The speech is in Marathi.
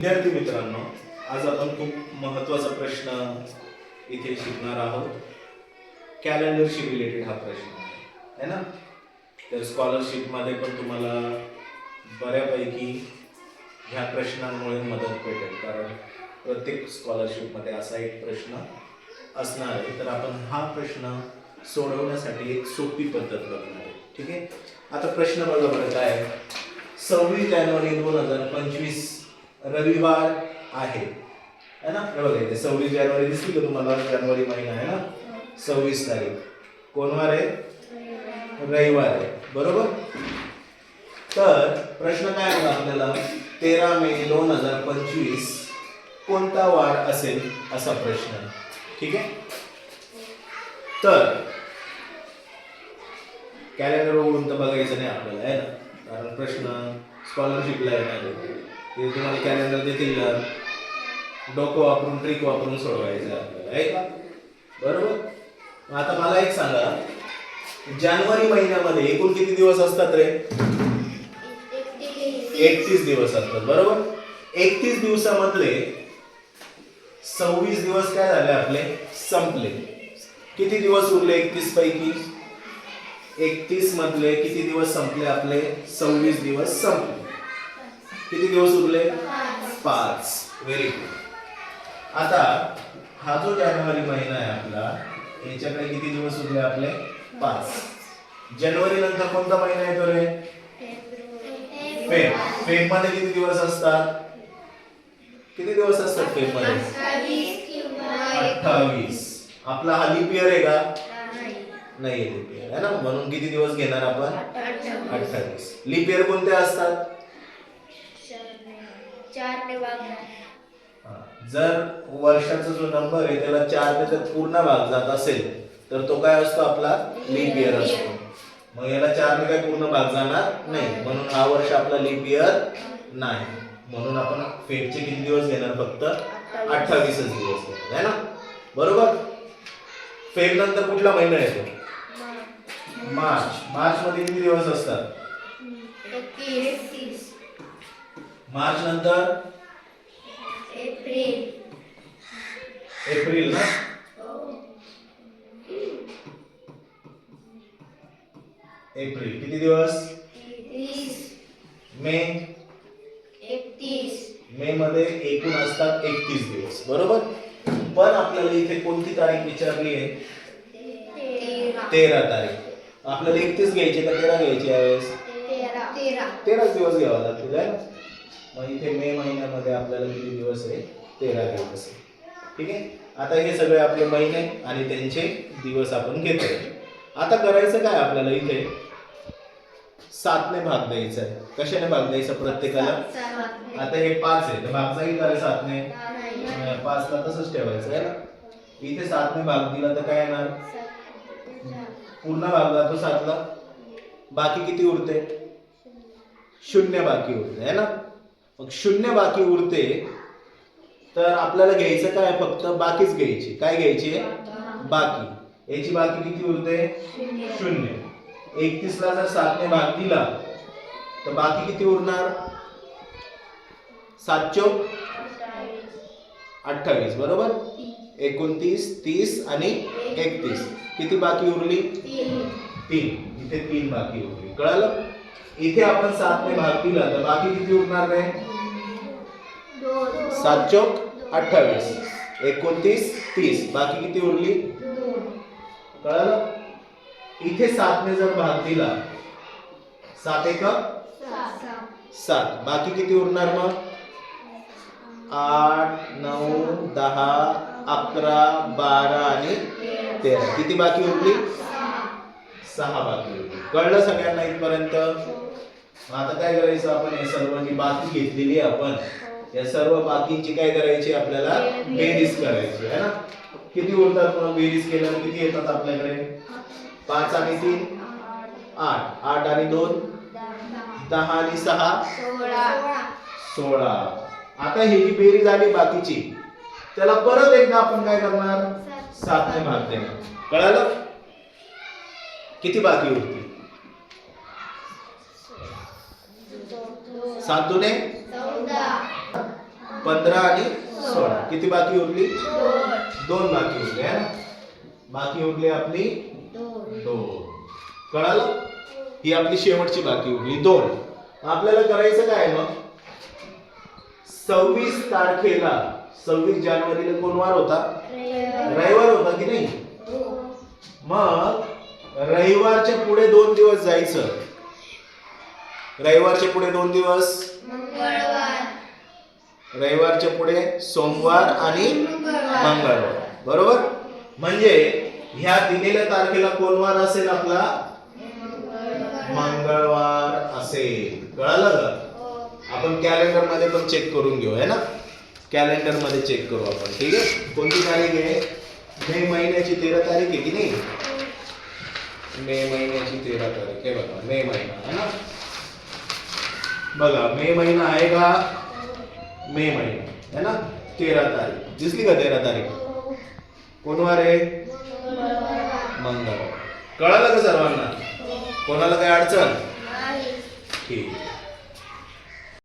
विद्यार्थी मित्रांनो, आज आपण खूप महत्त्वाचा प्रश्न इथे शिकणार आहोत. कॅलेंडरशी रिलेटेड हा प्रश्न आहे ना. तर स्कॉलरशिपमध्ये पण तुम्हाला बऱ्यापैकी ह्या प्रश्नांमुळे मदत भेटेल, कारण प्रत्येक स्कॉलरशिपमध्ये असा एक प्रश्न असणार आहे. तर आपण हा प्रश्न सोडवण्यासाठी एक सोपी पद्धत बघणार आहे. ठीक आहे. आता प्रश्न बघा बरं काय आहे. 26 जानेवारी 2025 रविवार आहे ना. बघा इथे 26 जानेवारी दिसली का तुम्हाला? जानेवारी महिना आहे ना. 26 तारीख कोण वार आहे? रविवार आहे, बरोबर. तर प्रश्न काय आहे आपल्याला? 13 मे 2025 कोणता वार असेल असा प्रश्न आहे. ठीक आहे. तर कॅलेंडर उघडून तर बघायचं नाही आपल्याला आहे ना, कारण प्रश्न स्कॉलरशिपला येणार आहे. ते तुम्हाला कॅलेंडर देतील ना, डोकं वापरून ट्रिक वापरून सोडवायचं आपल्याला आहे का, बरोबर. आता मला एक सांगा, जानेवारी महिन्यामध्ये एकूण किती दिवस असतात रे? 31 दिवस असतात, बरोबर. 31 दिवसामधले 26 दिवस काय झाले आपले? संपले. किती दिवस उरले 31 पैकी? 31 मधले किती दिवस संपले आपले? 26 दिवस संपले. किती दिवस उरले? 5. Very good. आता हा जो जानेवारी महिना आहे आपला, याच्याकडे किती दिवस उरले आपले? 5. जानेवारी नंतर कोणता महिना येतो रे? फेब. फेब मध्ये किती दिवस असतात? किती दिवस असतात फेब मध्ये? 28. आपला हा लीप इयर आहे का? नाही लीप इयर आहे ना, म्हणून किती दिवस घेणार आपण? 28. लीप इयर कोणते असतात? 4 ने भाग. जर वर्षाचा जो नंबर आहे त्याला 4 ने जर पूर्ण भाग जात असेल तर तो काय असतो? आपला लीप इयर असतो. मग याला 4 ने काय पूर्ण भाग जाणार नाही, म्हणून हा वर्ष आपला लीप इयर नाही. म्हणून आपण फेबचे किती दिवस घेणार? फक्त 28 दिवस घेणार आहे ना, बरोबर. फेब नंतर कुठला महिना येतो? मार्च. मार्च मध्ये किती दिवस असतात? 31. मार्च नंतर एप्रिल. एप्रिल ना. एप्रिल किती दिवस? 30. मे. 31. मे मध्ये एकूण असतात 31 दिवस, बरोबर. पण आपल्याला इथे कोणती तारीख विचारली आहे? 13 तारीख. आपल्याला 31 घ्यायची का 13 घ्यायची यावेळेस? 13 दिवस घ्यावा लागतील आहे. मग इथे मे महिन्यामध्ये आपल्याला किती दिवस आहे? 13 दिवस. ठीक आहे. आता हे सगळे आपले महिने आणि त्यांचे दिवस आपण घेतोय. आता करायचं काय आपल्याला? इथे 7 ने भाग द्यायचा आहे. कशाने भाग द्यायचा प्रत्येकाला? आता हे 5 आहे तर भाग जाईल का 7 ने? 5 ला तसंच ठेवायचं आहे ना. इथे 7 ने भाग दिला तर काय येणार? पूर्ण भाग जातो 7 ला. बाकी किती उरते? 0 बाकी उरते आहे ना. मग 0 बाकी उरते तर आपल्याला घ्यायचं काय? फक्त बाकीच घ्यायची. काय घ्यायची? बाकी. याची बाकी किती उरते? 0. 31 ला जर 7 ने भाग दिला तर बाकी किती उरणार? 7 चौक 28, बरोबर. 29, 30 आणि 31 किती बाकी उरली? 3. इथे 3 बाकी उरली. कळालं? इथे आपण 7 ने भाग दिला तर बाकी किती उरणार रे? 7 चौक 28, 29, 30 बाकी किती उरली? 2. कळालं? इथे 7 ने जर भाग दिला 7 एक 7 बाकी किती उरणार? मग 8, 9, 10, 11, 12 आणि 13 किती बाकी उरली? 6 बाकी उरली. कळलं सगळ्यांना इथपर्यंत? आता काय करायचं? आपण हे सर्व जी बाकी घेतलेली आहे आपण, या सर्व बाकींची काय करायची? आपल्याला बेरीज करायची आहे ना. किती उरतात? मग बेरीज केल्यावर किती येतात आपल्याकडे? 5 आणि 3 8, 8 आणि 2 10 आणि 6 16. आता ही जी बेरीज आली बाकीची, त्याला परत एकदा आपण काय करणार? 7 ने भाग देणार. कळालं? किती बाकी उरतील? 7 दुने 14. 15 आणि 16 किती बाकी उरली? 2 बाकी उरले है ना. बाकी उरली आपली 2. कळालं? ही आपली शेवटची बाकी उरली 2. आपल्याला करायचं काय मग? 26 तारखेला 26 जानेवारीला कोण वार होता? रविवार होता की नाही? मग रविवारच्या पुढे 2 दिवस जायचं. रविवारच्या पुढे 2 दिवस रविवारच्या पुढे सोमवार आणि मंगळवार. बरोबर? म्हणजे ह्या दिलेल्या तारखेला कोण वार असेल आपला? मंगळवार असेल. कळालं का? आपण कॅलेंडर मध्ये पण चेक करून घेऊ है ना. कॅलेंडर मध्ये चेक करू आपण. ठीक आहे. कोणती तारीख आहे? मे महिन्याची 13 तारीख आहे की नाही? मे महिन्याची 13 तारीख आहे बघा. मे महिना है ना. बघा मे महिना आहे का? मे महिना है ना. 13 तारीख दिसली का? 13 तारीख कोण वार आहे? मंगळवार. कळालं का सर्वांना? कोणाला काही अडचण? ठीक.